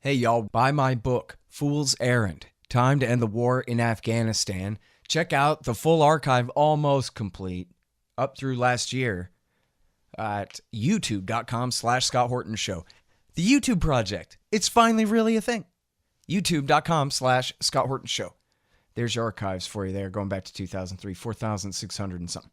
Hey y'all, buy my book, Fool's Errand, Time to End the War in Afghanistan. Check out the full archive, almost complete, up through last year at youtube.com/Scott Horton Show. The YouTube project, it's finally really a thing. youtube.com/Scott Horton Show. There's your archives for you there, going back to 2003, 4,600 and something.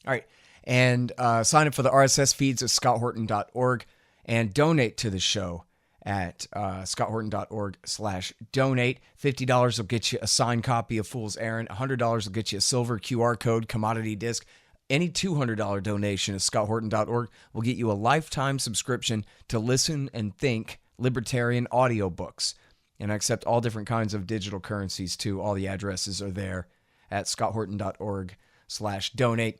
All right, and sign up for the RSS feeds at scotthorton.org and donate to the show at scotthorton.org/donate. $50 will get you a signed copy of Fool's Errand. $100 will get you a silver QR code commodity disc. Any $200 donation at scotthorton.org will get you a lifetime subscription to Listen and Think libertarian audiobooks. And I accept all different kinds of digital currencies too. All the addresses are there at scotthorton.org/donate.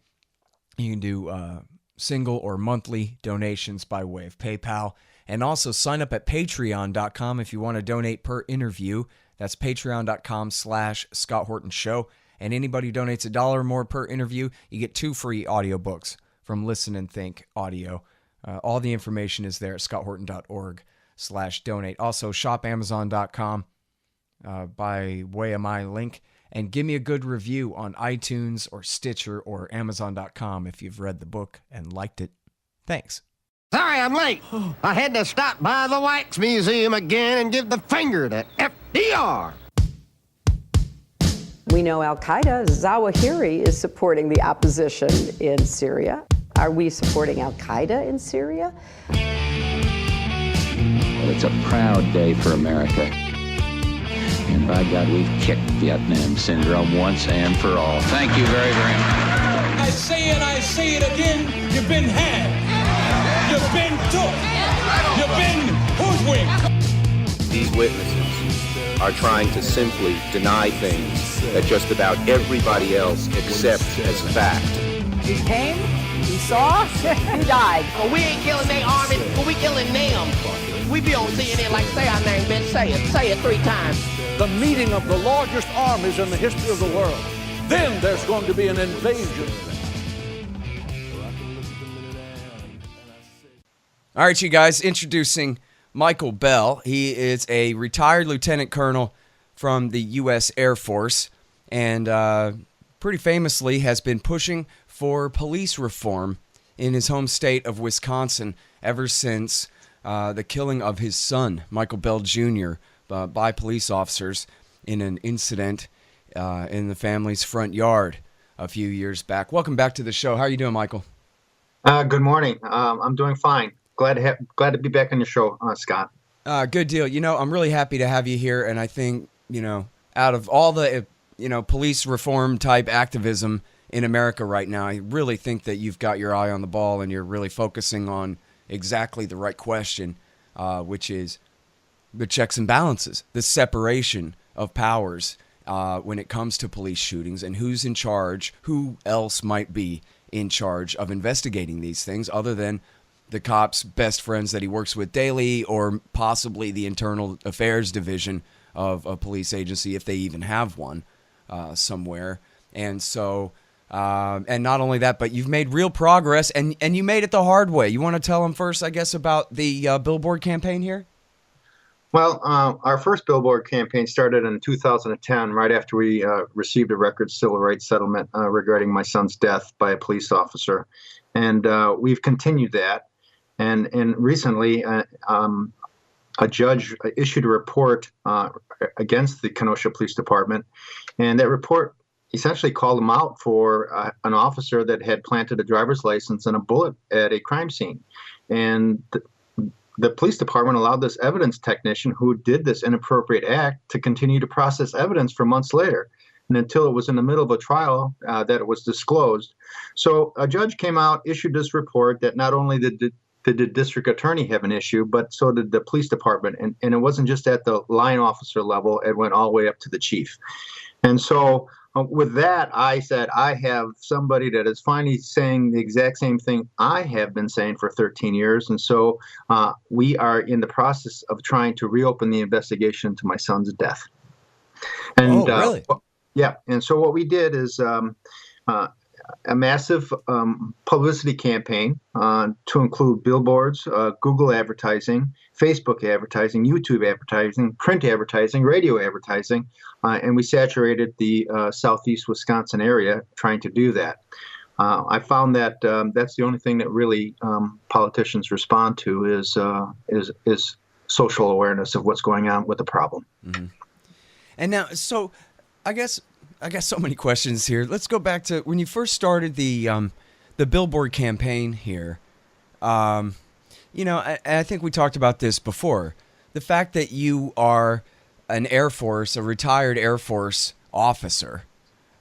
You can do single or monthly donations by way of PayPal. And also sign up at patreon.com if you want to donate per interview. That's patreon.com/Scott Horton Show. And anybody who donates $1 or more per interview, you get 2 free audiobooks from Listen and Think Audio. All the information is there at scotthorton.org/donate. Also, shop amazon.com by way of my link. And give me a good review on iTunes or Stitcher or amazon.com if you've read the book and liked it. Thanks. Sorry I'm late. I had to stop by the Wax Museum again and give the finger to FDR. We know Al-Qaeda, Zawahiri, is supporting the opposition in Syria. Are we supporting Al-Qaeda in Syria? Well, it's a proud day for America. And by God, we've kicked Vietnam syndrome once and for all. Thank you very, very much. I say it again, you've been had. You've been took. You've been hoodwinked. These witnesses are trying to simply deny things that just about everybody else accepts as fact. He came, he saw, he died. Well, we ain't killing their army, but we killing them. We be on CNN like, say our name, bitch, say it 3 times. The meeting of the largest armies in the history of the world. Then there's going to be an invasion. All right, you guys, introducing Michael Bell. He is a retired lieutenant colonel from the U.S. Air Force and pretty famously has been pushing for police reform in his home state of Wisconsin ever since the killing of his son, Michael Bell Jr., by police officers in an incident in the family's front yard a few years back. Welcome back to the show. How are you doing, Michael? Good morning. I'm doing fine. Glad to be back on your show, Scott. Good deal. You know, I'm really happy to have you here, and I think, out of all the, police reform type activism in America right now, I really think that you've got your eye on the ball and you're really focusing on exactly the right question, which is the checks and balances, the separation of powers when it comes to police shootings and who's in charge, who else might be in charge of investigating these things other than the cop's best friends that he works with daily, or possibly the internal affairs division of a police agency, if they even have one somewhere. And so, and not only that, but you've made real progress, and you made it the hard way. You want to tell them first, I guess, about the billboard campaign here? Well, our first billboard campaign started in 2010, right after we received a record civil rights settlement regarding my son's death by a police officer. And we've continued that. And recently, a judge issued a report against the Kenosha Police Department, and that report essentially called him out for an officer that had planted a driver's license and a bullet at a crime scene. And the police department allowed this evidence technician who did this inappropriate act to continue to process evidence for months later, and until it was in the middle of a trial that it was disclosed. So a judge came out, issued this report that not only did the district attorney have an issue, but so did the police department. And it wasn't just at the line officer level, it went all the way up to the chief. And so with that, I said, I have somebody that is finally saying the exact same thing I have been saying for 13 years. And so we are in the process of trying to reopen the investigation into my son's death. And, really? Yeah. And so what we did is a massive publicity campaign to include billboards, Google advertising, Facebook advertising, YouTube advertising, print advertising, radio advertising, and we saturated the southeast Wisconsin area trying to do that. I found that that's the only thing that really politicians respond to is social awareness of what's going on with the problem. Mm-hmm. And now, so I guess so many questions here. Let's go back to when you first started the billboard campaign here. I think we talked about this before. The fact that you are a retired Air Force officer,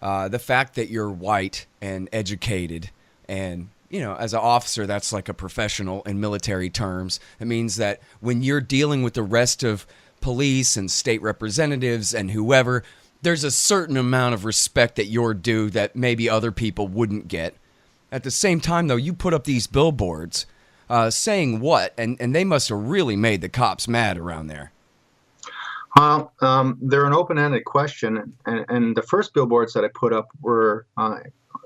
the fact that you're white and educated, and as an officer, that's like a professional in military terms. It means that when you're dealing with the rest of police and state representatives and whoever, there's a certain amount of respect that you're due that maybe other people wouldn't get. At the same time, though, you put up these billboards saying what? And they must have really made the cops mad around there. Well, they're an open-ended question. And the first billboards that I put up were,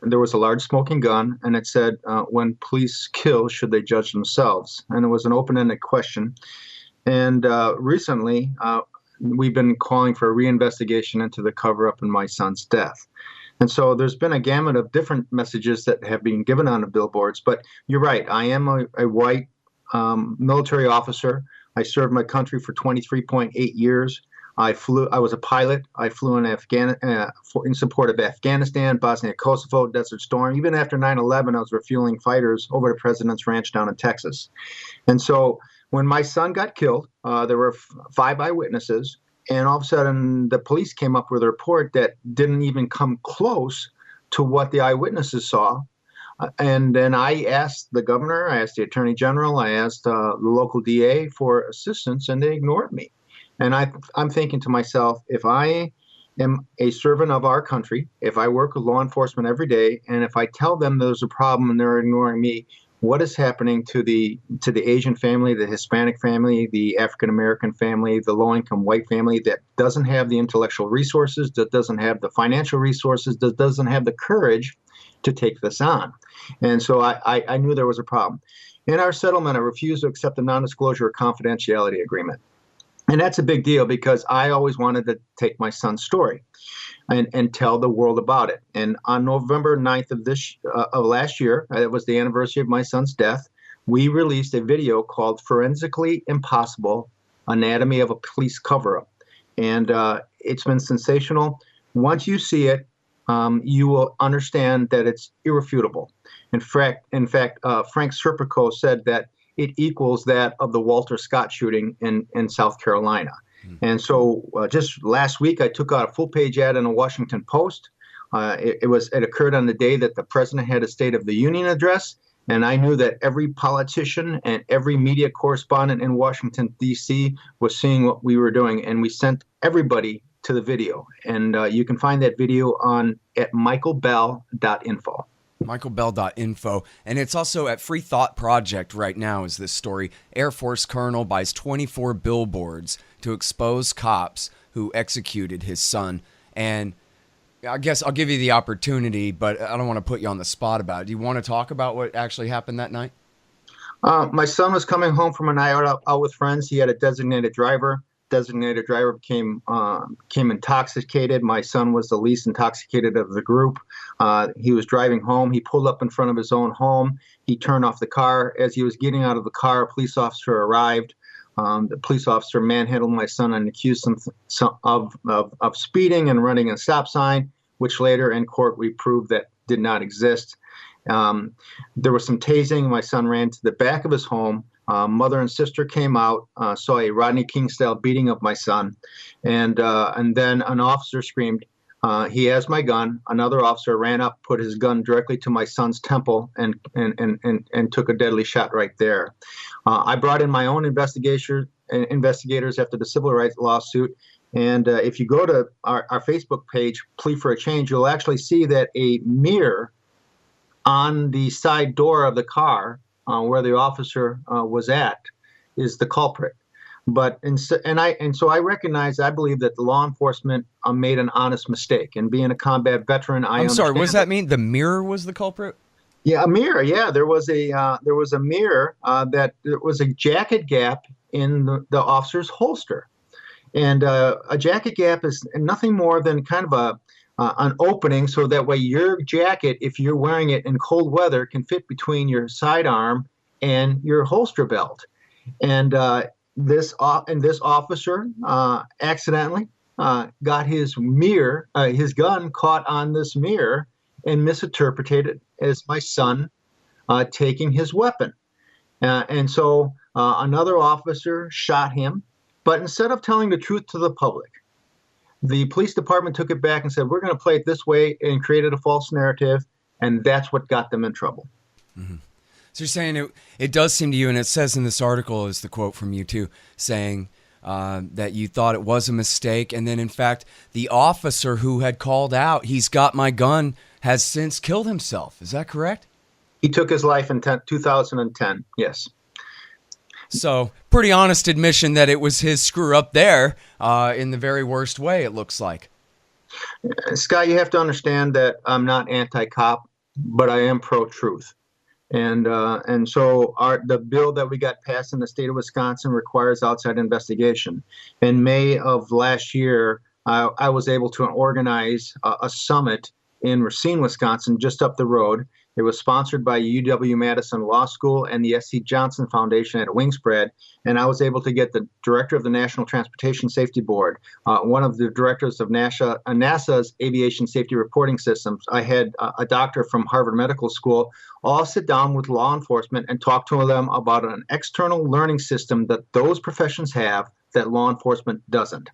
there was a large smoking gun, and it said, when police kill, should they judge themselves? And it was an open-ended question. And recently, we've been calling for a reinvestigation into the cover-up in my son's death. And so there's been a gamut of different messages that have been given on the billboards. But you're right, I am a white military officer. I served my country for 23.8 years. I was a pilot. I flew in support of Afghanistan, Bosnia, Kosovo, Desert Storm. Even after 9/11, I was refueling fighters over the President's Ranch down in Texas. And so when my son got killed, there were 5 eyewitnesses, and all of a sudden the police came up with a report that didn't even come close to what the eyewitnesses saw. And then I asked the governor, I asked the attorney general, I asked the local DA for assistance, and they ignored me. And I'm thinking to myself, if I am a servant of our country, if I work with law enforcement every day, and if I tell them there's a problem and they're ignoring me, what is happening to the Asian family, the Hispanic family, the African American family, the low-income white family that doesn't have the intellectual resources, that doesn't have the financial resources, that doesn't have the courage to take this on? And so I knew there was a problem. In our settlement, I refused to accept the non-disclosure or confidentiality agreement. And that's a big deal because I always wanted to take my son's story and tell the world about it. And on November 9th of last year, it was the anniversary of my son's death, we released a video called Forensically Impossible: Anatomy of a Police Cover-Up. And it's been sensational. Once you see it, you will understand that it's irrefutable. In fact, Frank Serpico said that it equals that of the Walter Scott shooting in South Carolina. And so just last week, I took out a full-page ad in the Washington Post. It occurred on the day that the president had a State of the Union address, and I knew that every politician and every media correspondent in Washington, D.C. was seeing what we were doing, and we sent everybody to the video. And you can find that video at michaelbell.info. michaelbell.info. And it's also at Free Thought Project right now is this story. Air Force Colonel buys 24 billboards to expose cops who executed his son. And I guess I'll give you the opportunity, but I don't want to put you on the spot about it. Do you want to talk about what actually happened that night? My son was coming home from a night out with friends. He had a designated driver. Designated driver became intoxicated. My son was the least intoxicated of the group. He was driving home. He pulled up in front of his own home. He turned off the car. As he was getting out of the car, a police officer arrived. The police officer manhandled my son and accused him of speeding and running a stop sign, which later in court we proved that did not exist. There was some tasing. My son ran to the back of his home. Mother and sister came out, saw a Rodney King-style beating of my son, and then an officer screamed, "He has my gun." Another officer ran up, put his gun directly to my son's temple, and took a deadly shot right there. I brought in my own investigators after the civil rights lawsuit, and if you go to our Facebook page, Plea for a Change, you'll actually see that a mirror on the side door of the car where the officer was at is the culprit. But and so I recognize, I believe that the law enforcement made an honest mistake. And being a combat veteran, I'm sorry. What does that mean? The mirror was the culprit? Yeah, a mirror. Yeah, there was a mirror that there was a jacket gap in the officer's holster, and a jacket gap is nothing more than kind of an opening, so that way your jacket, if you're wearing it in cold weather, can fit between your sidearm and your holster belt. And this officer accidentally got his gun caught on this mirror and misinterpreted it as my son taking his weapon. And so another officer shot him. But instead of telling the truth to the public, the police department took it back and said, we're going to play it this way, and created a false narrative. And that's what got them in trouble. Mm-hmm. So you're saying it does seem to you, and it says in this article, is the quote from you too, saying that you thought it was a mistake. And then, in fact, the officer who had called out, "He's got my gun," has since killed himself. Is that correct? He took his life in 2010, yes. So pretty honest admission that it was his screw up there in the very worst way, it looks like. Scott, you have to understand that I'm not anti-cop, but I am pro-truth. And so the bill that we got passed in the state of Wisconsin requires outside investigation. In May of last year, I was able to organize a summit in Racine, Wisconsin, just up the road. It was sponsored by UW-Madison Law School and the S.C. Johnson Foundation at Wingspread, and I was able to get the director of the National Transportation Safety Board, one of the directors of NASA's Aviation Safety Reporting Systems. I had a doctor from Harvard Medical School all sit down with law enforcement and talk to them about an external learning system that those professions have that law enforcement doesn't.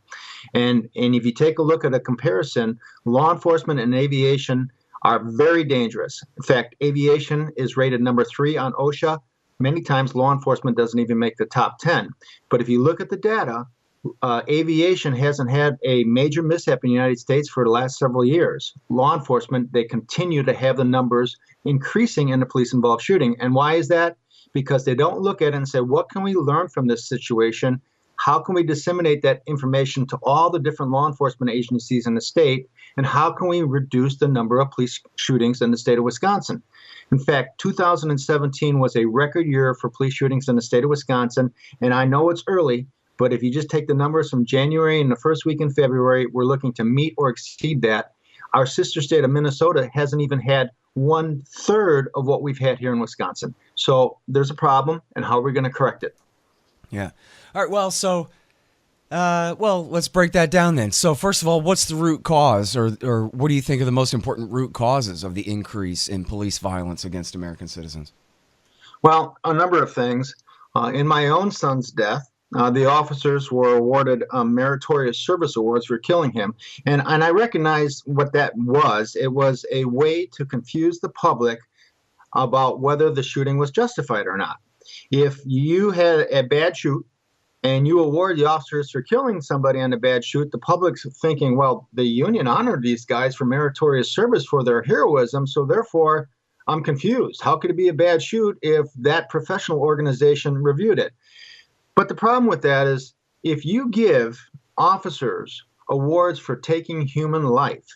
And if you take a look at a comparison, law enforcement and aviation are very dangerous. In fact, aviation is rated number 3 on OSHA. Many times law enforcement doesn't even make the top 10. But if you look at the data, aviation hasn't had a major mishap in the United States for the last several years. Law enforcement, they continue to have the numbers increasing in the police-involved shooting. And why is that? Because they don't look at it and say, what can we learn from this situation? How can we disseminate that information to all the different law enforcement agencies in the state? And how can we reduce the number of police shootings in the state of Wisconsin? In fact, 2017 was a record year for police shootings in the state of Wisconsin. And I know it's early, but if you just take the numbers from January and the first week in February, we're looking to meet or exceed that. Our sister state of Minnesota hasn't even had 1/3 of what we've had here in Wisconsin. So there's a problem, and how are we going to correct it? Yeah. All right. Well, so, let's break that down then. So first of all, what's the root cause, or what do you think are the most important root causes of the increase in police violence against American citizens? Well, a number of things. In my own son's death, the officers were awarded meritorious service awards for killing him. And I recognize what that was. It was a way to confuse the public about whether the shooting was justified or not. If you had a bad shoot and you award the officers for killing somebody on a bad shoot, the public's thinking, well, the union honored these guys for meritorious service for their heroism, so therefore I'm confused. How could it be a bad shoot if that professional organization reviewed it? But the problem with that is, if you give officers awards for taking human life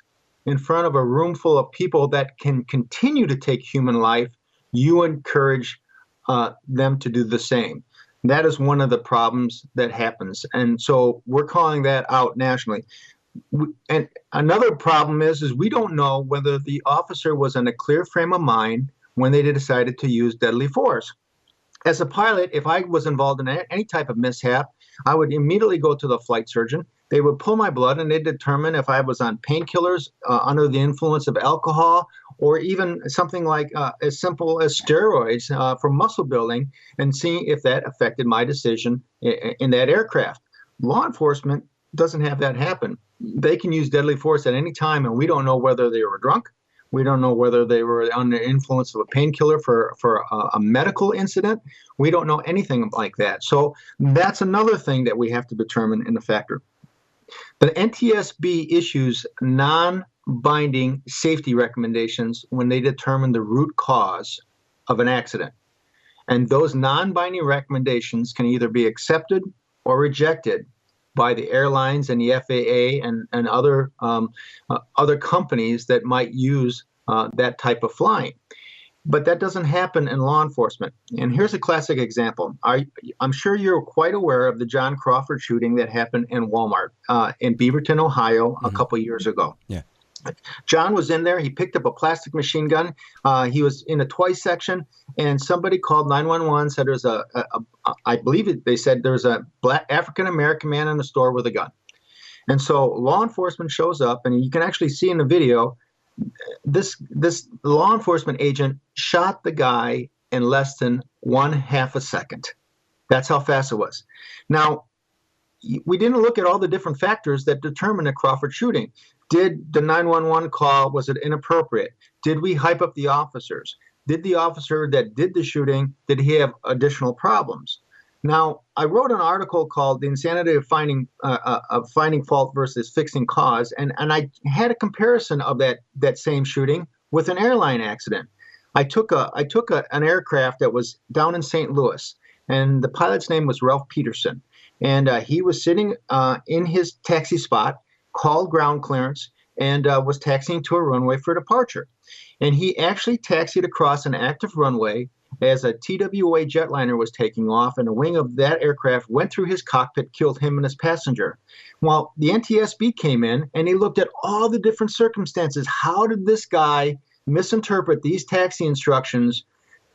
in front of a room full of people that can continue to take human life, you encourage them to do the same. That is one of the problems that happens. And so we're calling that out nationally. And another problem is we don't know whether the officer was in a clear frame of mind when they decided to use deadly force. As a pilot, if I was involved in any type of mishap, I would immediately go to the flight surgeon. They would pull my blood and they'd determine if I was on painkillers, under the influence of alcohol, or even something like as simple as steroids for muscle building, and see if that affected my decision in that aircraft. Law enforcement doesn't have that happen. They can use deadly force at any time, and we don't know whether they were drunk. We don't know whether they were under influence of a painkiller for a medical incident. We don't know anything like that. So that's another thing that we have to determine in the factor. The NTSB issues non-binding safety recommendations when they determine the root cause of an accident. And those non-binding recommendations can either be accepted or rejected by the airlines and the FAA and other companies that might use that type of flying. But that doesn't happen in law enforcement. And here's a classic example. I'm sure you're quite aware of the John Crawford shooting that happened in Walmart in Beaverton, Ohio, a couple years ago. Yeah. John was in there. He picked up a plastic machine gun. He was in a toy section, and somebody called 911, said there's I believe they said there's a black African-American man in the store with a gun. And so law enforcement shows up, and you can actually see in the video, this law enforcement agent shot the guy in less than 1/2 a second. That's how fast it was. Now, we didn't look at all the different factors that determine a Crawford shooting. Did the 911 call, was it inappropriate? Did we hype up the officers? Did the officer that did the shooting, did he have additional problems? Now, I wrote an article called "The Insanity of Finding Fault versus Fixing Cause," and I had a comparison of that same shooting with an airline accident. I took an aircraft that was down in St. Louis, and the pilot's name was Ralph Peterson, and he was sitting in his taxi spot, called ground clearance, and was taxiing to a runway for departure. And he actually taxied across an active runway as a TWA jetliner was taking off, and the wing of that aircraft went through his cockpit, killed him and his passenger. Well, the NTSB came in, and they looked at all the different circumstances. How did this guy misinterpret these taxi instructions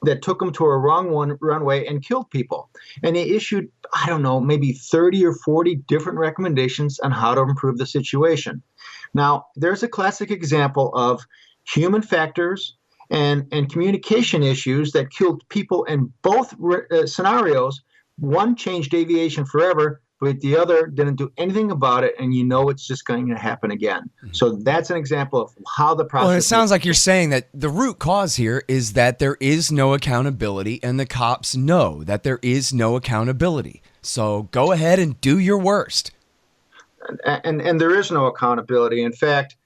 that took him to a wrong runway and killed people? And they issued, I don't know, maybe 30 or 40 different recommendations on how to improve the situation. Now, there's a classic example of human factors and communication issues that killed people in both scenarios. One changed aviation forever, but the other didn't do anything about it, and it's just going to happen again. So that's an example of how the process... Well, it sounds like you're saying that the root cause here is that there is no accountability, and the cops know that there is no accountability. So go ahead and do your worst. And there is no accountability. In fact,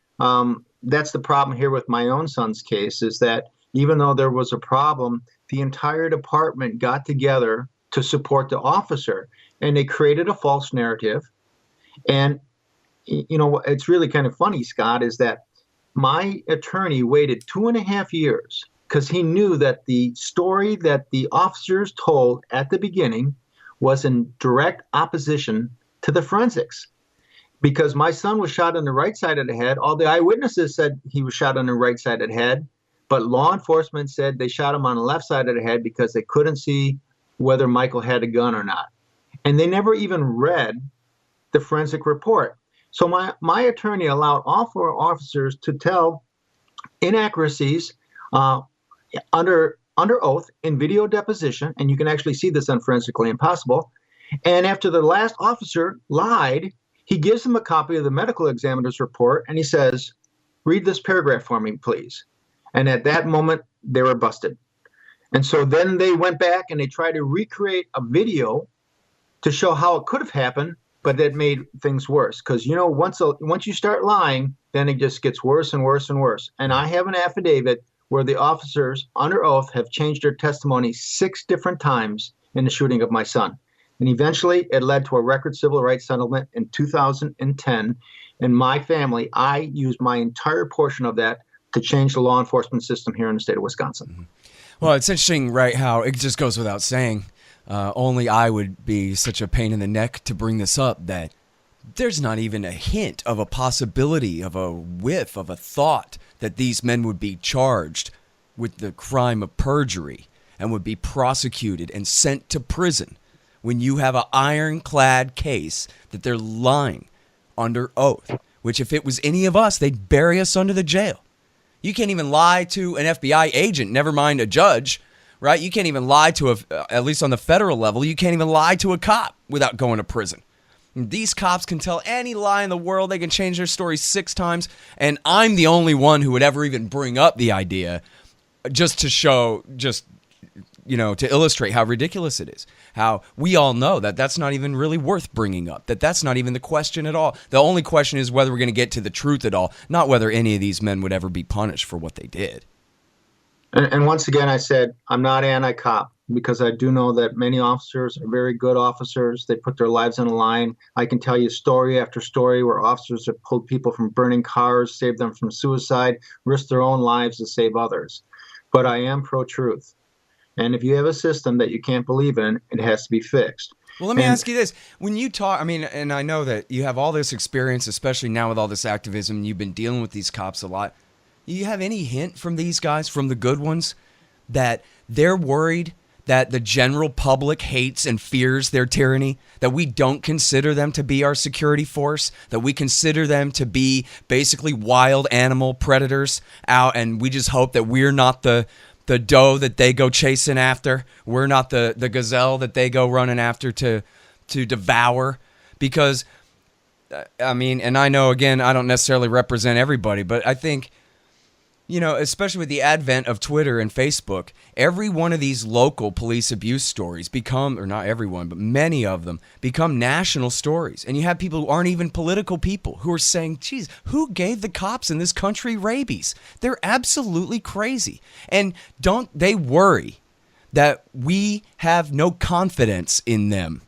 that's the problem here with my own son's case, is that even though there was a problem, the entire department got together to support the officer, and they created a false narrative. And, it's really kind of funny, Scott, is that my attorney waited 2.5 years because he knew that the story that the officers told at the beginning was in direct opposition to the forensics. Because my son was shot on the right side of the head. All the eyewitnesses said he was shot on the right side of the head, but law enforcement said they shot him on the left side of the head because they couldn't see whether Michael had a gun or not. And they never even read the forensic report. So my attorney allowed all 4 officers to tell inaccuracies under oath in video deposition, and you can actually see this on Forensically Impossible. And after the last officer lied, he gives them a copy of the medical examiner's report, and he says, "Read this paragraph for me, please." And at that moment, they were busted. And so then they went back and they tried to recreate a video to show how it could have happened, but that made things worse. Because, once you start lying, then it just gets worse and worse and worse. And I have an affidavit where the officers under oath have changed their testimony 6 different times in the shooting of my son. And eventually it led to a record civil rights settlement in 2010. And my family, I used my entire portion of that to change the law enforcement system here in the state of Wisconsin. Mm-hmm. Well, it's interesting, right, how it just goes without saying, only I would be such a pain in the neck to bring this up, that there's not even a hint of a possibility, of a whiff of a thought that these men would be charged with the crime of perjury and would be prosecuted and sent to prison when you have an ironclad case that they're lying under oath, which if it was any of us, they'd bury us under the jail. You can't even lie to an FBI agent, never mind a judge, right? You can't even lie to at least on the federal level, you can't even lie to a cop without going to prison. And these cops can tell any lie in the world. They can change their story 6 times. And I'm the only one who would ever even bring up the idea just to show, to illustrate how ridiculous it is. How we all know that that's not even really worth bringing up, that's not even the question at all. The only question is whether we're going to get to the truth at all, not whether any of these men would ever be punished for what they did. And once again, I said, I'm not anti-cop. because I do know that many officers are very good officers. They put their lives on the line. I can tell you story after story where officers have pulled people from burning cars, saved them from suicide, risked their own lives to save others. But I am pro-truth. And if you have a system that you can't believe in, it has to be fixed. Well, let me ask you this. When you talk, I mean, and I know that you have all this experience, especially now with all this activism, you've been dealing with these cops a lot. Do you have any hint from these guys, from the good ones, that they're worried that the general public hates and fears their tyranny, that we don't consider them to be our security force, that we consider them to be basically wild animal predators out, and we just hope that we're not the doe that they go chasing after. We're not the gazelle that they go running after to devour. Because, I mean, and I know, again, I don't necessarily represent everybody, but I think, you know, especially with the advent of Twitter and Facebook, every one of these local police abuse stories become, or not everyone, but many of them become national stories. And you have people who aren't even political people who are saying, geez, who gave the cops in this country rabies? They're absolutely crazy. And don't they worry that we have no confidence in them?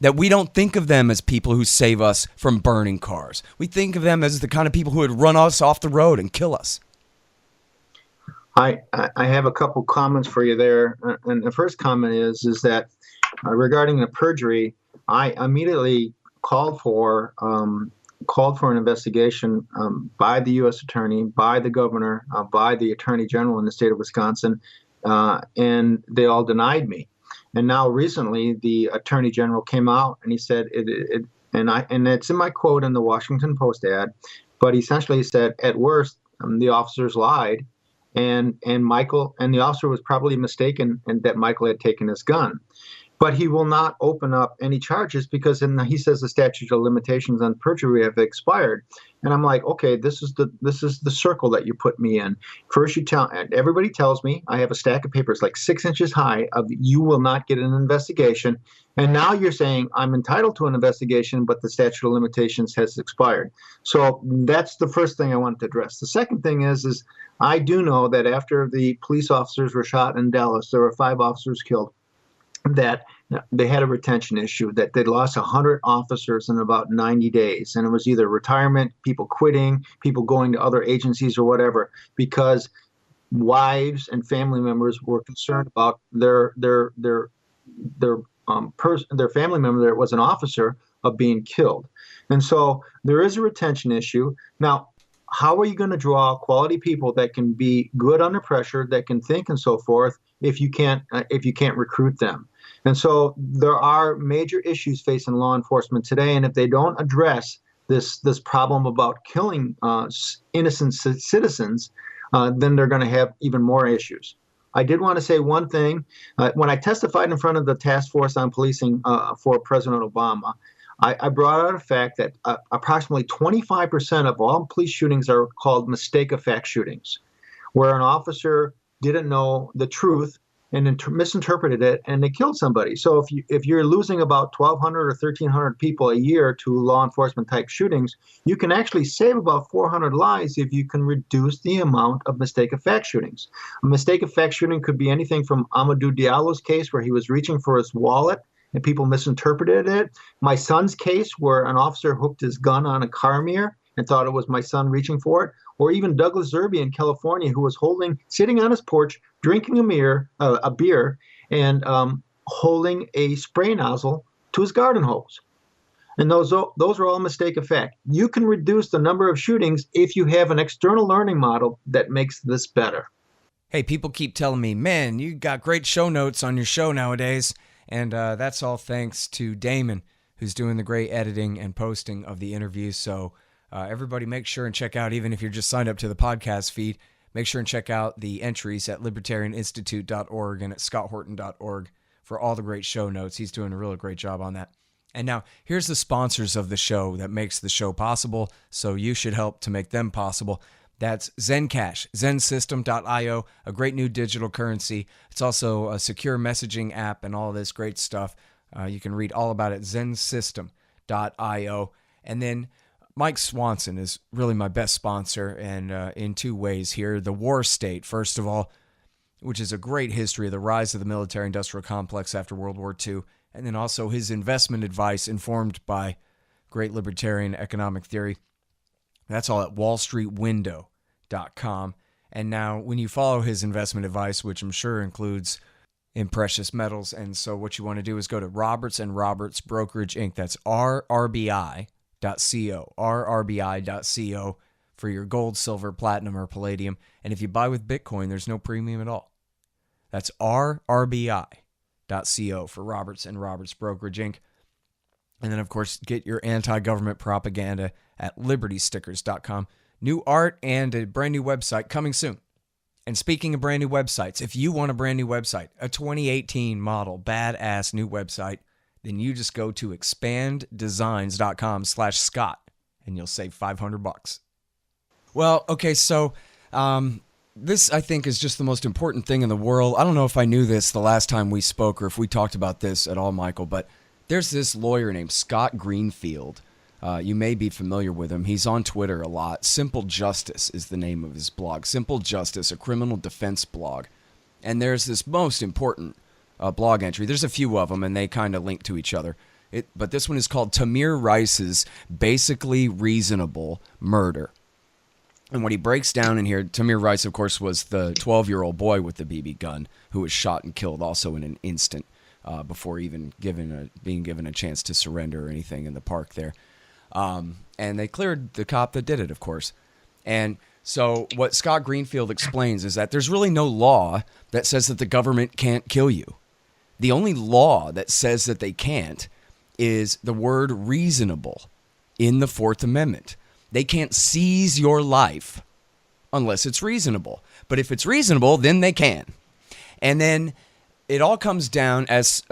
That we don't think of them as people who save us from burning cars. We think of them as the kind of people who would run us off the road and kill us. I have a couple comments for you there, and the first comment is that regarding the perjury, I immediately called for an investigation by the U.S. Attorney, by the Governor, by the Attorney General in the state of Wisconsin, and they all denied me. And now recently, the Attorney General came out and he said and it's in my quote in the Washington Post ad, but essentially he said, at worst, the officers lied. And Michael, and the officer was probably mistaken and that Michael had taken his gun. But he will not open up any charges because he says the statute of limitations on perjury have expired. And I'm like, okay, this is the circle that you put me in. First, everybody tells me I have a stack of papers like 6 inches high of you will not get an investigation. And now you're saying I'm entitled to an investigation, but the statute of limitations has expired. So that's the first thing I wanted to address. The second thing is I do know that after the police officers were shot in Dallas, there were 5 officers killed, that they had a retention issue, that they lost 100 officers in about 90 days. And it was either retirement, people quitting, people going to other agencies or whatever, because wives and family members were concerned about their family member that was an officer of being killed. And so there is a retention issue. Now, how are you going to draw quality people that can be good under pressure, that can think and so forth, if you can't recruit them? And so there are major issues facing law enforcement today, and if they don't address this problem about killing innocent citizens, then they're going to have even more issues. I did want to say one thing. When I testified in front of the task force on policing for President Obama, I brought out a fact that approximately 25% of all police shootings are called mistake of fact shootings, where an officer didn't know the truth and misinterpreted it, and they killed somebody. So if you're losing about 1,200 or 1,300 people a year to law enforcement type shootings, you can actually save about 400 lives if you can reduce the amount of mistake of fact shootings. A mistake of fact shooting could be anything from Amadou Diallo's case, where he was reaching for his wallet and people misinterpreted it. My son's case, where an officer hooked his gun on a car mirror and thought it was my son reaching for it. Or even Douglas Zerby in California, who was sitting on his porch, drinking a beer, and holding a spray nozzle to his garden hose. And those are all mistake of fact. You can reduce the number of shootings if you have an external learning model that makes this better. Hey, people keep telling me, man, you got great show notes on your show nowadays. And that's all thanks to Damon, who's doing the great editing and posting of the interviews. So everybody make sure and check out, even if you're just signed up to the podcast feed, make sure and check out the entries at libertarianinstitute.org and at scotthorton.org for all the great show notes. He's doing a really great job on that. And now here's the sponsors of the show that makes the show possible, so you should help to make them possible. That's Zencash, zensystem.io, a great new digital currency. It's also a secure messaging app and all this great stuff. You can read all about it, zensystem.io. And then Mike Swanson is really my best sponsor, and in 2 ways here. The War State, first of all. which is a great history of the rise of the military-industrial complex after World War II, and then also his investment advice informed by great libertarian economic theory. That's all at wallstreetwindow.com. And now when you follow his investment advice, which I'm sure includes in precious metals, and so what you want to do is go to Roberts and Roberts Brokerage Inc. That's rrbi.co, rrbi.co for your gold, silver, platinum, or palladium. And if you buy with Bitcoin, there's no premium at all. That's rrbi.co for Roberts and Roberts Brokerage Inc. And then, of course, get your anti-government propaganda at libertystickers.com. New art and a brand new website coming soon. And speaking of brand new websites, if you want a brand new website, a 2018 model, badass new website, then you just go to expanddesigns.com/Scott and you'll save $500. Well, okay, so this, I think, is just the most important thing in the world. I don't know if I knew this the last time we spoke or if we talked about this at all, Michael, but there's this lawyer named Scott Greenfield. You may be familiar with him. He's on Twitter a lot. Simple Justice is the name of his blog. Simple Justice, a criminal defense blog. And there's this most important blog entry. There's a few of them, and they kind of link to each other. But this one is called Tamir Rice's Basically Reasonable Murder. And what he breaks down in here, Tamir Rice, of course, was the 12-year-old boy with the BB gun who was shot and killed also in an instant before even being given a chance to surrender or anything in the park there. And they cleared the cop that did it, of course. And so what Scott Greenfield explains is that there's really no law that says that the government can't kill you. The only law that says that they can't is the word reasonable in the Fourth Amendment. They can't seize your life unless it's reasonable. But if it's reasonable, then they can. And then it all comes down, as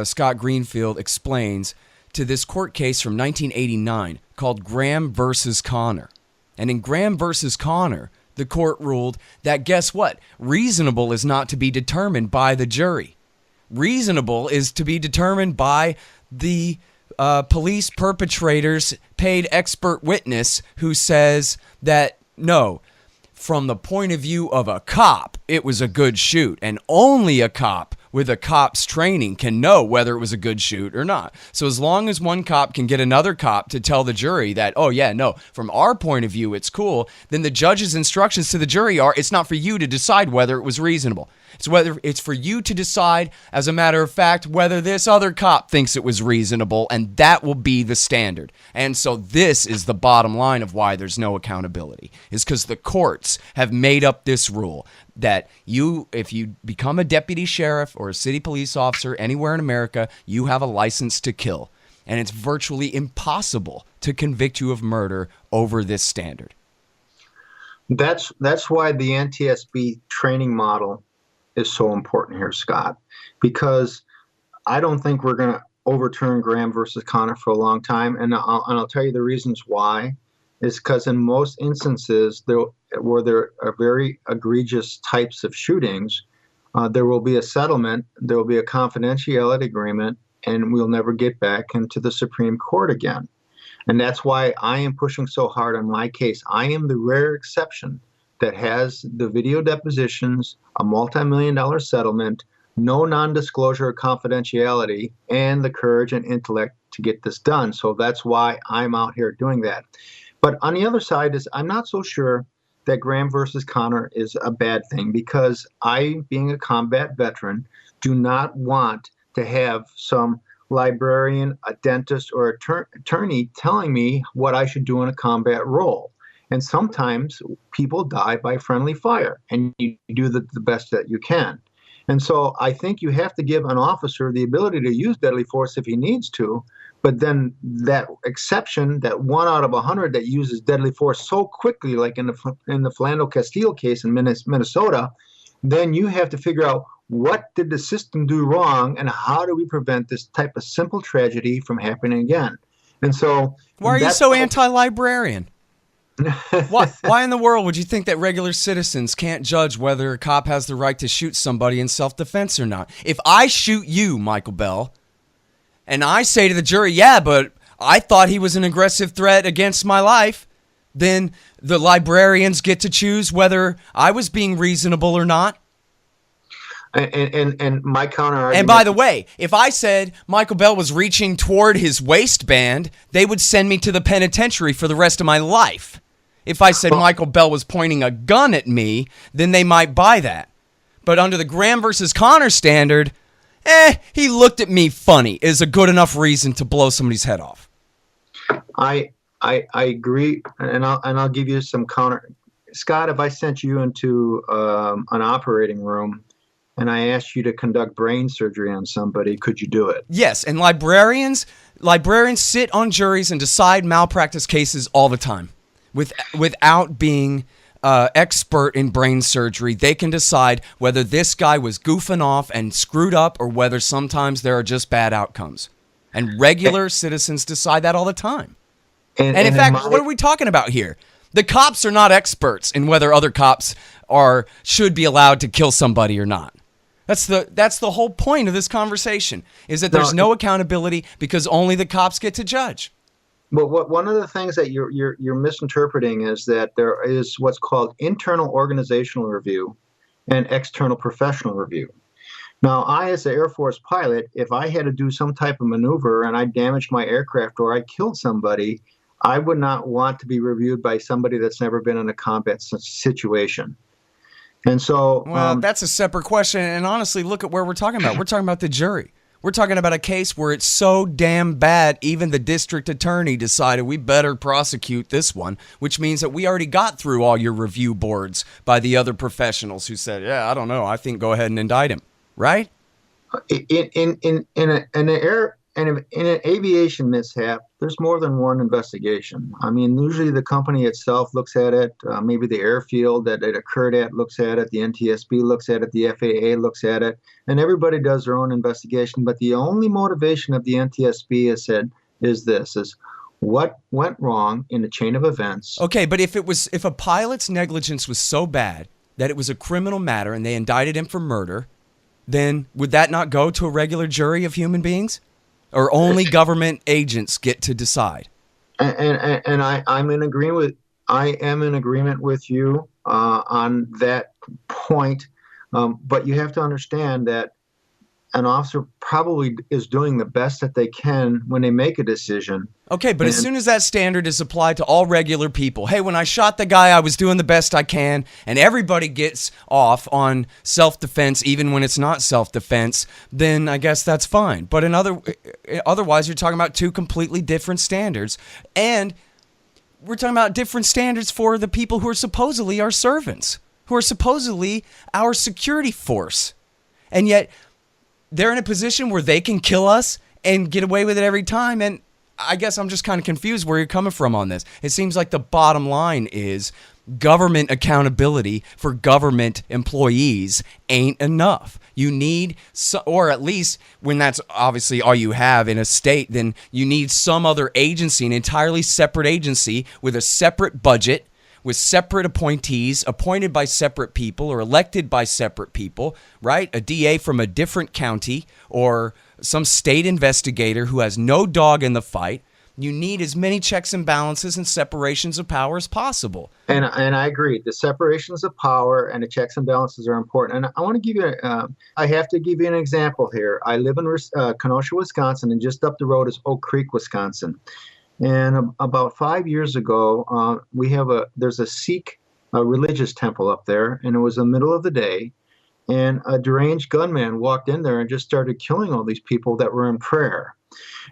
Scott Greenfield explains, to this court case from 1989 called Graham versus Connor. And in Graham versus Connor, the court ruled that, guess what? Reasonable is not to be determined by the jury. Reasonable is to be determined by the police perpetrator's paid expert witness who says that, no, from the point of view of a cop, it was a good shoot. And only a cop with a cop's training can know whether it was a good shoot or not. So as long as one cop can get another cop to tell the jury that, oh yeah, no, from our point of view, it's cool, then the judge's instructions to the jury are, it's not for you to decide whether it was reasonable. It's for you to decide, as a matter of fact, whether this other cop thinks it was reasonable, and that will be the standard. And so this is the bottom line of why there's no accountability, is because the courts have made up this rule that if you become a deputy sheriff or a city police officer anywhere in America, you have a license to kill. And it's virtually impossible to convict you of murder over this standard. That's why the NTSB training model is so important here, Scott, because I don't think we're going to overturn Graham versus Connor for a long time. And I'll tell you the reasons why. Is because in most instances where there are very egregious types of shootings, there will be a settlement, there will be a confidentiality agreement, and we'll never get back into the Supreme Court again. And that's why I am pushing so hard on my case. I am the rare exception that has the video depositions, a multi-million-dollar settlement, no non-disclosure or confidentiality, and the courage and intellect to get this done. So that's why I'm out here doing that. But on the other side is I'm not so sure that Graham versus Connor is a bad thing, because I, being a combat veteran, do not want to have some librarian, a dentist, or attorney telling me what I should do in a combat role. And sometimes people die by friendly fire, and you do the best that you can. And so I think you have to give an officer the ability to use deadly force if he needs to, but then that exception, that 1 out of 100 that uses deadly force so quickly, like in the Philando Castile case in Minnesota, then you have to figure out what did the system do wrong and how do we prevent this type of simple tragedy from happening again. And so why are you so anti-librarian? Why in the world would you think that regular citizens can't judge whether a cop has the right to shoot somebody in self-defense or not? If I shoot you, Michael Bell, and I say to the jury, yeah, but I thought he was an aggressive threat against my life, then the librarians get to choose whether I was being reasonable or not. And my counter argument. And by the way, if I said Michael Bell was reaching toward his waistband, they would send me to the penitentiary for the rest of my life. If I said Michael Bell was pointing a gun at me, then they might buy that. But under the Graham versus Connor standard, he looked at me funny is a good enough reason to blow somebody's head off. I agree, and I'll give you some counter. Scott, if I sent you into an operating room and I asked you to conduct brain surgery on somebody, could you do it? Yes, and librarians sit on juries and decide malpractice cases all the time. Without being expert in brain surgery, they can decide whether this guy was goofing off and screwed up or whether sometimes there are just bad outcomes. And regular citizens decide that all the time. And in fact, what are we talking about here? The cops are not experts in whether other cops should be allowed to kill somebody or not. That's the whole point of this conversation, is that there's no accountability because only the cops get to judge. Well, one of the things that you're misinterpreting is that there is what's called internal organizational review and external professional review. Now, I, as an Air Force pilot, if I had to do some type of maneuver and I damaged my aircraft or I killed somebody, I would not want to be reviewed by somebody that's never been in a combat situation. And so, well, that's a separate question. And honestly, look at where we're talking about. We're talking about the jury. We're talking about a case where it's so damn bad, even the district attorney decided we better prosecute this one, which means that we already got through all your review boards by the other professionals who said, yeah, I don't know, I think go ahead and indict him, right? In an aviation mishap, there's more than one investigation. I mean, usually the company itself looks at it. Maybe the airfield that it occurred at looks at it. The NTSB looks at it. The FAA looks at it. And everybody does their own investigation. But the only motivation of the NTSB is what went wrong in the chain of events. Okay, but if a pilot's negligence was so bad that it was a criminal matter and they indicted him for murder, then would that not go to a regular jury of human beings? Or only government agents get to decide? And I'm in agreement. I am in agreement with you on that point. But you have to understand that an officer probably is doing the best that they can when they make a decision. Okay, but as soon as that standard is applied to all regular people, hey, when I shot the guy, I was doing the best I can, and everybody gets off on self-defense, even when it's not self-defense, then I guess that's fine. But otherwise, you're talking about two completely different standards, and we're talking about different standards for the people who are supposedly our servants, who are supposedly our security force, and yet they're in a position where they can kill us and get away with it every time. And I guess I'm just kind of confused where you're coming from on this. It seems like the bottom line is government accountability for government employees ain't enough. You need, or at least when that's obviously all you have in a state, then you need some other agency, an entirely separate agency with a separate budget, with separate appointees appointed by separate people or elected by separate people, right? A DA from a different county or some state investigator who has no dog in the fight. You need as many checks and balances and separations of power as possible. And I agree. The separations of power and the checks and balances are important. And I want to give you, I have to give you an example here. I live in Kenosha, Wisconsin, and just up the road is Oak Creek, Wisconsin. And about 5 years ago, there's a Sikh religious temple up there, and it was the middle of the day, and a deranged gunman walked in there and just started killing all these people that were in prayer.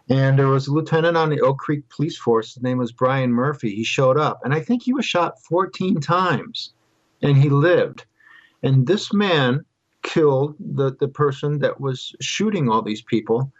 And there was a lieutenant on the Oak Creek police force. His name was Brian Murphy. He showed up, and I think he was shot 14 times, and he lived. And this man killed the person that was shooting all these people.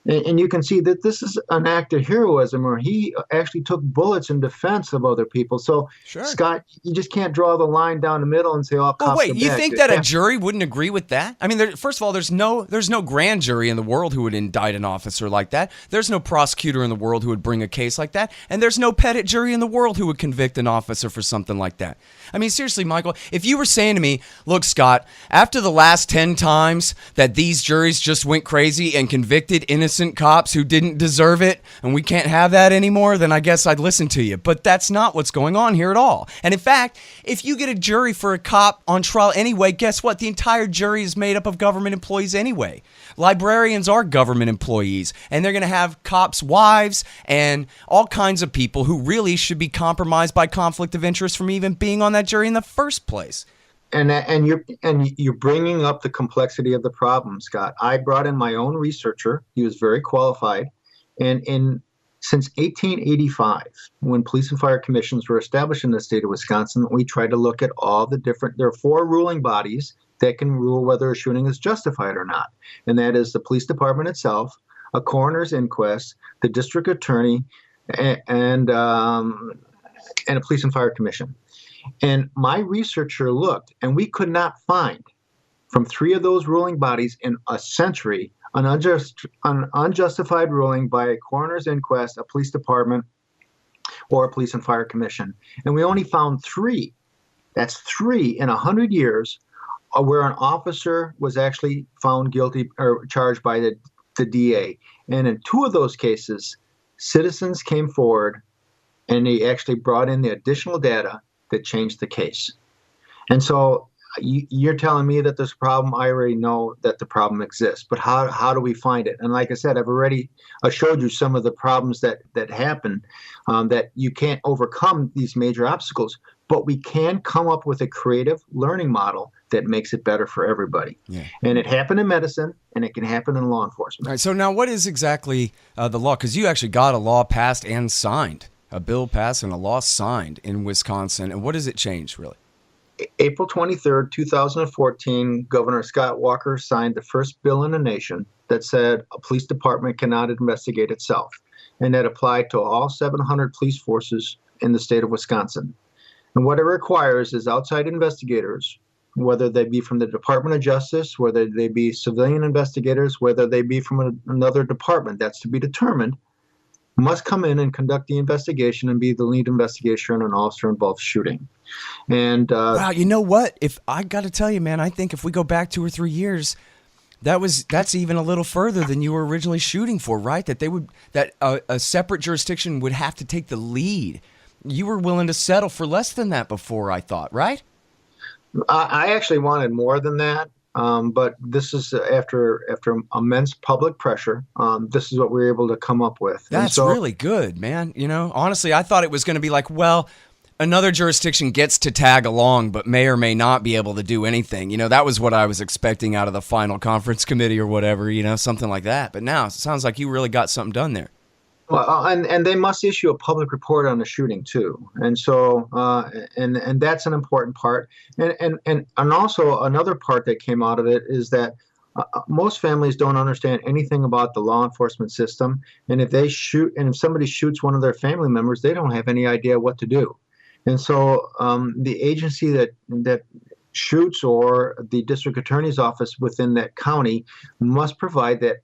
And you can see that this is an act of heroism where he actually took bullets in defense of other people. So, sure. Scott, you just can't draw the line down the middle and say, "Oh, cops well, wait, are you bad." think that a jury wouldn't agree with that? I mean, first of all, there's no grand jury in the world who would indict an officer like that. There's no prosecutor in the world who would bring a case like that, and there's no petit jury in the world who would convict an officer for something like that. I mean, seriously, Michael, if you were saying to me, "Look, Scott, after the last 10 times that these juries just went crazy and convicted innocent innocent cops who didn't deserve it and we can't have that anymore, then I guess I'd listen to you. But that's not what's going on here at all. And in fact, if you get a jury for a cop on trial anyway, guess what? The entire jury is made up of government employees anyway. Librarians are government employees, and they're going to have cops' wives and all kinds of people who really should be compromised by conflict of interest from even being on that jury in the first place. And you're bringing up the complexity of the problem, Scott. I brought in my own researcher. He was very qualified, and since 1885, when police and fire commissions were established in the state of Wisconsin, we tried to look at all the different. There are 4 ruling bodies that can rule whether a shooting is justified or not, and that is the police department itself, a coroner's inquest, the district attorney, and a police and fire commission. And my researcher looked, and we could not find from 3 of those ruling bodies in a century an unjustified ruling by a coroner's inquest, a police department, or a police and fire commission. And we only found 3. That's 3 in 100 years where an officer was actually found guilty or charged by the DA. And in 2 of those cases, citizens came forward and they actually brought in the additional data that changed the case. And so you're telling me that there's a problem. I already know that the problem exists, but how do we find it? And like I said, I've already showed you some of the problems that happen, that you can't overcome these major obstacles, but we can come up with a creative learning model that makes it better for everybody. Yeah. And it happened in medicine, and it can happen in law enforcement. All right, so now what is exactly the law? Because you actually got a law passed and signed. A bill passed and a law signed in Wisconsin. And what does it change, really? April 23rd, 2014, Governor Scott Walker signed the first bill in the nation that said a police department cannot investigate itself. And that applied to all 700 police forces in the state of Wisconsin. And what it requires is outside investigators, whether they be from the Department of Justice, whether they be civilian investigators, whether they be from another department, that's to be determined, must come in and conduct the investigation and be the lead investigator in an officer-involved shooting. And wow, you know what? If I got to tell you, man, I think if we go back 2 or 3 years, that's even a little further than you were originally shooting for, right? That a separate jurisdiction would have to take the lead. You were willing to settle for less than that before, I thought, right? I actually wanted more than that. But this is after immense public pressure. This is what we were able to come up with. That's really good, man. You know, honestly, I thought it was going to be like, well, another jurisdiction gets to tag along, but may or may not be able to do anything. You know, that was what I was expecting out of the final conference committee or whatever, you know, something like that. But now it sounds like you really got something done there. Well, and they must issue a public report on the shooting too, and so and that's an important part, and also another part that came out of it is that most families don't understand anything about the law enforcement system, and if somebody shoots one of their family members, they don't have any idea what to do, and so the agency that shoots or the district attorney's office within that county must provide that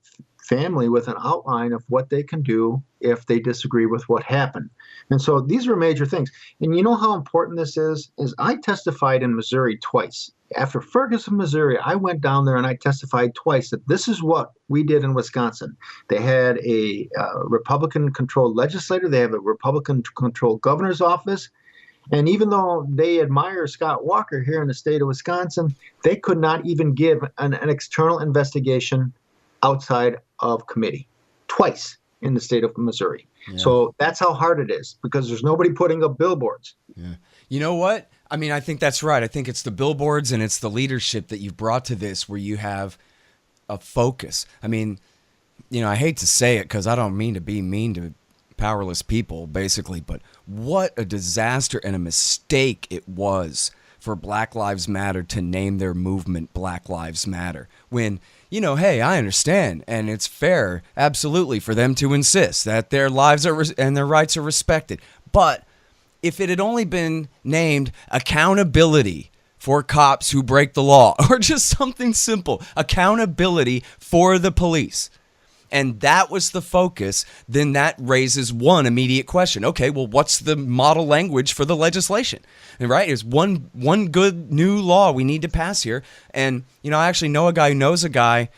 family with an outline of what they can do if they disagree with what happened. And so these are major things. And you know how important this is I testified in Missouri twice. After Ferguson, Missouri, I went down there and I testified twice that this is what we did in Wisconsin. They had a Republican-controlled legislature. They have a Republican-controlled governor's office. And even though they admire Scott Walker here in the state of Wisconsin, they could not even give an external investigation outside of committee twice in the state of Missouri. Yeah. So that's how hard it is because there's nobody putting up billboards. Yeah. You know what? I mean, I think that's right. I think it's the billboards and it's the leadership that you've brought to this where you have a focus. I mean, you know, I hate to say it because I don't mean to be mean to powerless people, basically, but what a disaster and a mistake it was for Black Lives Matter to name their movement Black Lives Matter when, you know, hey, I understand, and it's fair, absolutely, for them to insist that their lives are and their rights are respected. But if it had only been named accountability for cops who break the law, or just something simple, accountability for the police, and that was the focus, then that raises one immediate question. Okay, well, what's the model language for the legislation? And right, there's one good new law we need to pass here. And, you know, I actually know a guy who knows a guy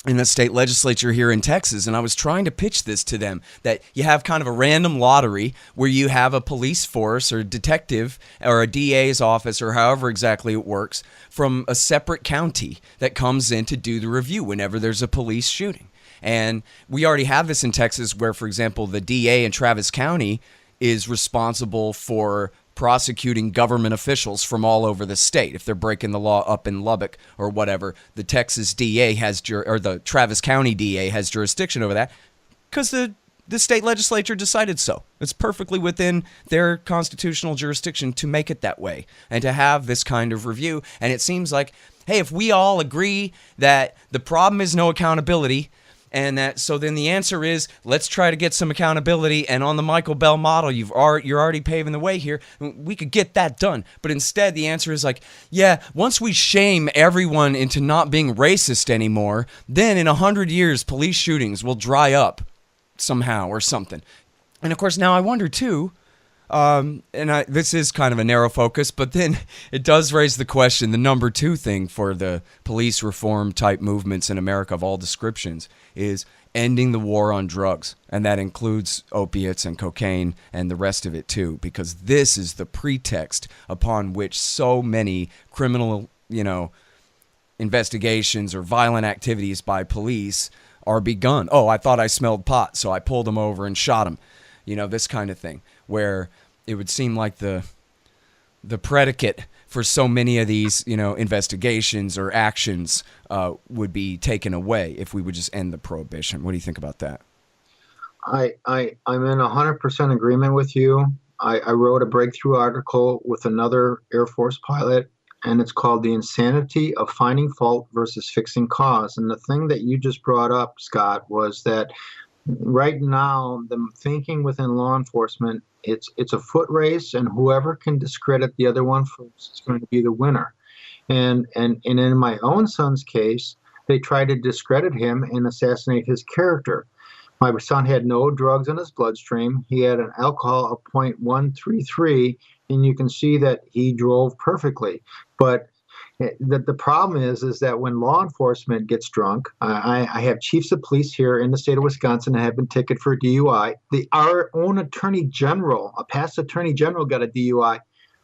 in the state legislature here in Texas, and I was trying to pitch this to them, that you have kind of a random lottery where you have a police force or detective or a DA's office or however exactly it works from a separate county that comes in to do the review whenever there's a police shooting. And we already have this in Texas where, for example, the DA in Travis County is responsible for prosecuting government officials from all over the state. If they're breaking the law up in Lubbock or whatever, the Texas DA has, or the Travis County DA has jurisdiction over that because the state legislature decided so. It's perfectly within their constitutional jurisdiction to make it that way and to have this kind of review. And it seems like, hey, if we all agree that the problem is no accountability, and that, so then the answer is, let's try to get some accountability. And on the Michael Bell model, you're already paving the way here. We could get that done. But instead, the answer is like, yeah, once we shame everyone into not being racist anymore, then in 100 years, police shootings will dry up somehow or something. And of course, now I wonder too, this is kind of a narrow focus, but then it does raise the question, the number two thing for the police reform type movements in America of all descriptions is ending the war on drugs. And that includes opiates and cocaine and the rest of it too, because this is the pretext upon which so many criminal, investigations or violent activities by police are begun. Oh, I thought I smelled pot, so I pulled him over and shot him. This kind of thing, where it would seem like the predicate for so many of these, investigations or actions would be taken away if we would just end the prohibition. What do you think about that? I'm in 100% agreement with you. I wrote a breakthrough article with another Air Force pilot, and it's called The Insanity of Finding Fault versus Fixing Cause. And the thing that you just brought up, Scott, was that right now, the thinking within law enforcement, it's a foot race, and whoever can discredit the other one first is going to be the winner. And in my own son's case, they tried to discredit him and assassinate his character. My son had no drugs in his bloodstream. He had an alcohol of 0.133, and you can see that he drove perfectly. But the problem is that when law enforcement gets drunk, I have chiefs of police here in the state of Wisconsin that have been ticketed for DUI. Our own attorney general, a past attorney general, got a DUI.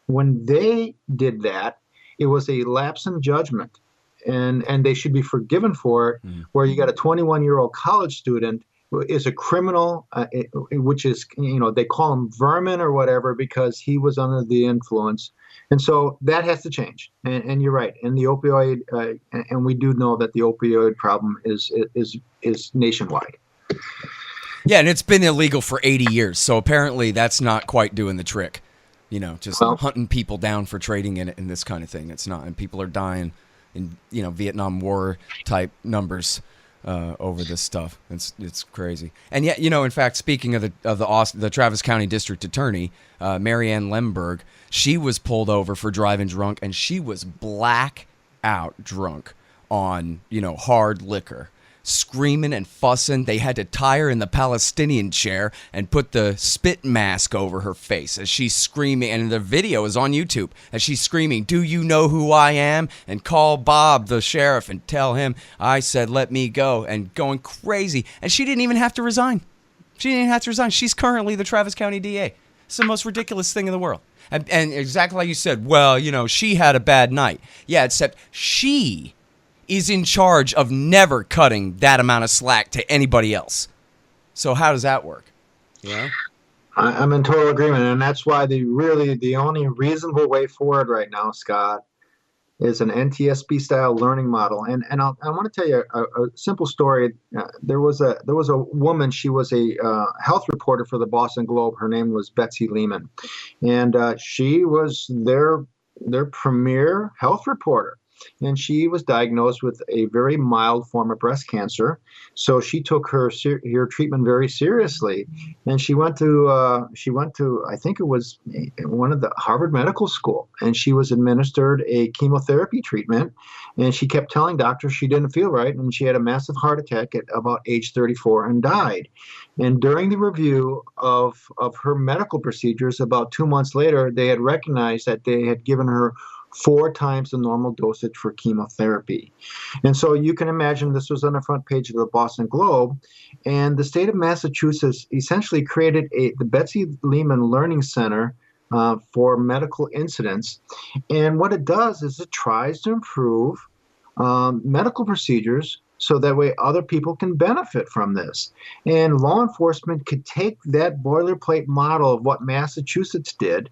When they did that, it was a lapse in judgment, and they should be forgiven for it. Where you got a 21-year-old college student is a criminal, which is, they call him vermin or whatever because he was under the influence. And so that has to change. And you're right. And the opioid, and we do know that the opioid problem is nationwide. Yeah, and it's been illegal for 80 years. So apparently that's not quite doing the trick. Hunting people down for trading in it and this kind of thing. It's not. And people are dying in, Vietnam War type numbers over this stuff. It's crazy. And yet, in fact, speaking of the Travis County District Attorney, Mary Ann Lemberg, she was pulled over for driving drunk, and she was black out drunk on, hard liquor, screaming and fussing. They had to tie her in the Palestinian chair and put the spit mask over her face as she's screaming. And the video is on YouTube as she's screaming, "Do you know who I am?" And call Bob, the sheriff, and tell him I said, "Let me go," and going crazy. And she didn't even have to resign. She's currently the Travis County DA. It's the most ridiculous thing in the world. And exactly like you said, well, she had a bad night. Yeah, except she is in charge of never cutting that amount of slack to anybody else. So how does that work? Yeah, I'm in total agreement, and that's why the only reasonable way forward right now, Scott, is an NTSB style learning model. And I want to tell you a simple story. There was a woman. She was a health reporter for the Boston Globe. Her name was Betsy Lehman, and she was their premier health reporter. And she was diagnosed with a very mild form of breast cancer. So she took her treatment very seriously, and she went to I think it was one of the Harvard Medical School, and she was administered a chemotherapy treatment, and she kept telling doctors she didn't feel right, and she had a massive heart attack at about age 34 and died. And during the review of her medical procedures, about 2 months later, they had recognized that they had given her 4 times the normal dosage for chemotherapy. And so you can imagine this was on the front page of the Boston Globe, and the state of Massachusetts essentially created the Betsy Lehman Learning Center for medical incidents. And what it does is it tries to improve medical procedures so that way other people can benefit from this. And law enforcement could take that boilerplate model of what Massachusetts did,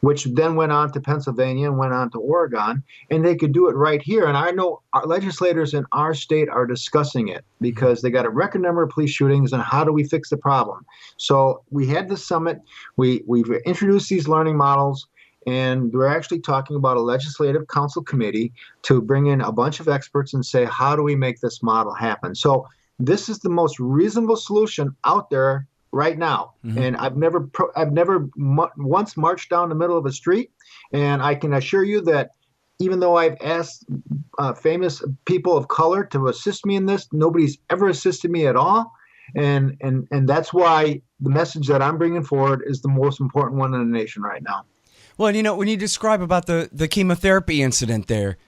which then went on to Pennsylvania and went on to Oregon, and they could do it right here. And I know our legislators in our state are discussing it because they got a record number of police shootings, and how do we fix the problem? So we had the summit. We've introduced these learning models, and we're actually talking about a legislative council committee to bring in a bunch of experts and say, how do we make this model happen? So this is the most reasonable solution out there right now. And I've never once marched down the middle of a street, and I can assure you that even though I've asked famous people of color to assist me in this, nobody's ever assisted me at all. And that's why the message that I'm bringing forward is the most important one in the nation right now. Well, you know, when you describe about the chemotherapy incident there,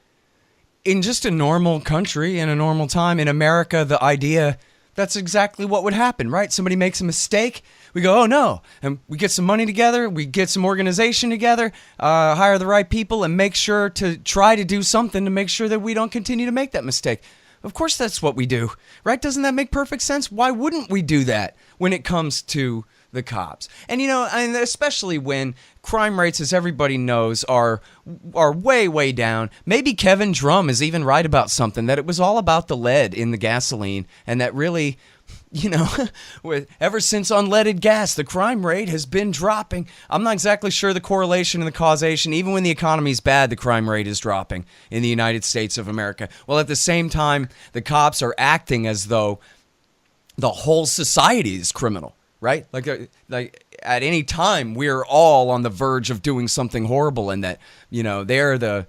in just a normal country, in a normal time, in America, the idea, that's exactly what would happen, right? Somebody makes a mistake, we go, oh no, and we get some money together, we get some organization together, hire the right people, and make sure to try to do something to make sure that we don't continue to make that mistake. Of course that's what we do, right? Doesn't that make perfect sense? Why wouldn't we do that when it comes to the cops? And you know, and especially when crime rates, as everybody knows, are way, way down. Maybe Kevin Drum is even right about something, that it was all about the lead in the gasoline, and that really, you know, ever since unleaded gas, the crime rate has been dropping. I'm not exactly sure the correlation and the causation. Even when the economy's bad, the crime rate is dropping in the United States of America. Well, at the same time, the cops are acting as though the whole society is criminal. Right? Like at any time, we're all on the verge of doing something horrible, and that, you know, they're the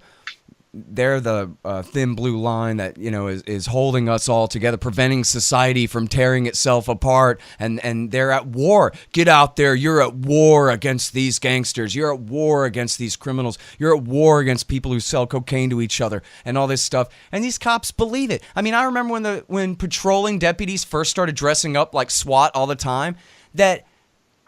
thin blue line that, you know, is holding us all together, preventing society from tearing itself apart, and they're at war. Get out there. You're at war against these gangsters. You're at war against these criminals. You're at war against people who sell cocaine to each other and all this stuff. And these cops believe it. I mean, I remember when patrolling deputies first started dressing up like SWAT all the time, that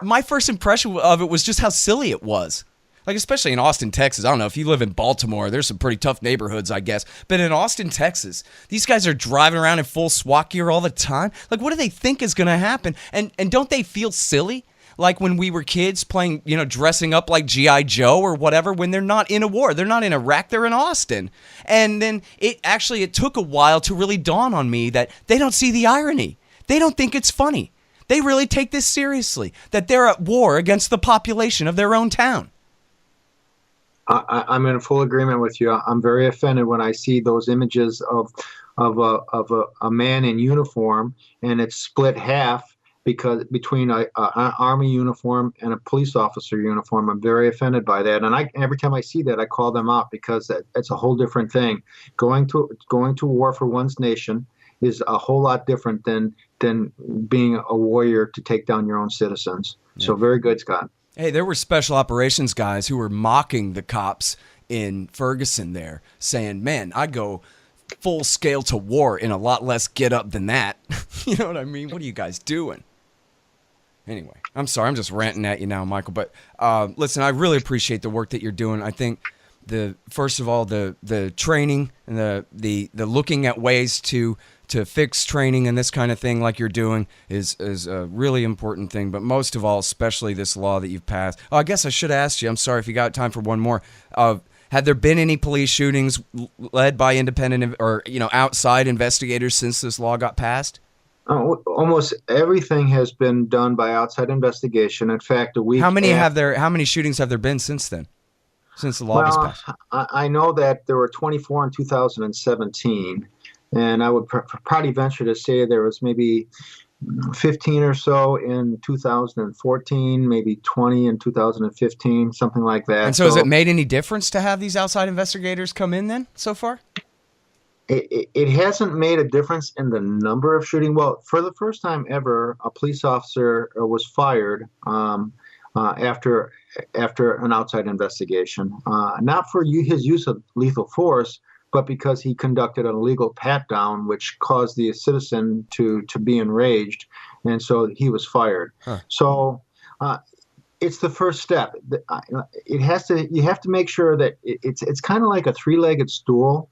my first impression of it was just how silly it was. Like, especially in Austin, Texas. I don't know, if you live in Baltimore, there's some pretty tough neighborhoods, I guess. But in Austin, Texas, these guys are driving around in full SWAT gear all the time. Like, what do they think is going to happen? And don't they feel silly? Like when we were kids playing, you know, dressing up like G.I. Joe or whatever, when they're not in a war. They're not in Iraq, they're in Austin. And then it took a while to really dawn on me that they don't see the irony. They don't think it's funny. They really take this seriously, that they're at war against the population of their own town. I'm in full agreement with you. I'm very offended when I see those images of a man in uniform, and it's split half between an army uniform and a police officer uniform. I'm very offended by that, and every time I see that, I call them out, because it's a whole different thing. Going to war for one's nation is a whole lot different than being a warrior to take down your own citizens. Yeah. So very good, Scott. Hey, there were special operations guys who were mocking the cops in Ferguson there, saying, man, I'd go full scale to war in a lot less get up than that. You know what I mean? What are you guys doing? Anyway, I'm sorry, I'm just ranting at you now, Michael. But listen, I really appreciate the work that you're doing. I think first of all, the training and the looking at ways to fix training and this kind of thing like you're doing is a really important thing. But most of all, especially this law that you've passed. Oh, I guess I should have asked you. I'm sorry if you got time for one more. Had there been any police shootings led by independent or, you know, outside investigators since this law got passed? Almost everything has been done by outside investigation. In fact, How many shootings have there been since then? Since the law was passed? I know that there were 24 in 2017. And I would probably venture to say there was maybe 15 or so in 2014, maybe 20 in 2015, something like that. And so has it made any difference to have these outside investigators come in then so far? It hasn't made a difference in the number of shooting. Well, for the first time ever, a police officer was fired after an outside investigation, not for his use of lethal force, but because he conducted an illegal pat-down, which caused the citizen to be enraged, and so he was fired. Huh. So it's the first step. You have to make sure that it's kind of like a three-legged stool,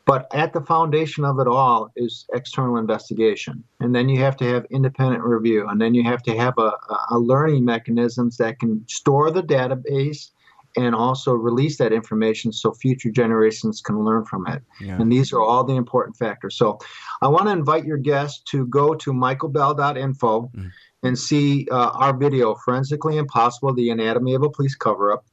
but at the foundation of it all is external investigation. And then you have to have independent review, and then you have to have a learning mechanisms that can store the database and also release that information so future generations can learn from it. Yeah. And these are all the important factors. So I want to invite your guests to go to michaelbell.info and see our video, Forensically Impossible, The Anatomy of a Police Cover-Up.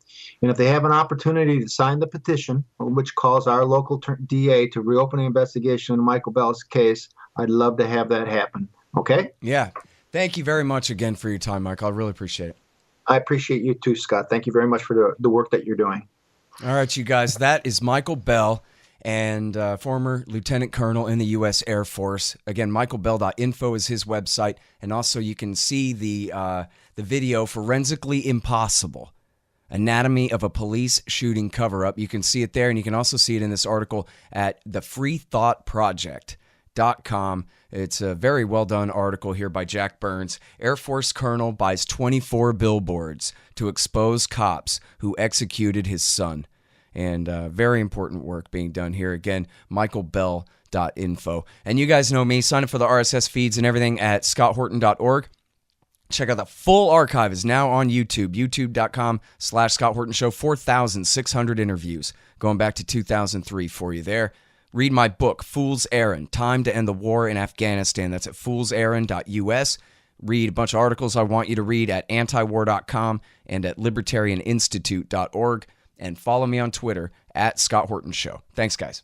And if they have an opportunity to sign the petition, which calls our local DA to reopen the investigation in Michael Bell's case, I'd love to have that happen. Okay? Yeah. Thank you very much again for your time, Michael. I really appreciate it. I appreciate you too, Scott. Thank you very much for the work that you're doing. All right, you guys. That is Michael Bell, and former lieutenant colonel in the U.S. Air Force. Again, michaelbell.info is his website, and also you can see the video Forensically Impossible, Anatomy of a Police Shooting Cover-Up. You can see it there, and you can also see it in this article at thefreethoughtproject.com. It's a very well-done article here by Jack Burns. Air Force Colonel buys 24 billboards to expose cops who executed his son. And very important work being done here. Again, michaelbell.info. And you guys know me. Sign up for the RSS feeds and everything at scotthorton.org. Check out the full archive is now on YouTube, youtube.com/Scott Horton Show. 4,600 interviews going back to 2003 for you there. Read my book, Fool's Errand, Time to End the War in Afghanistan. That's at foolserrand.us. Read a bunch of articles I want you to read at antiwar.com and at libertarianinstitute.org. And follow me on Twitter at Scott Horton Show. Thanks, guys.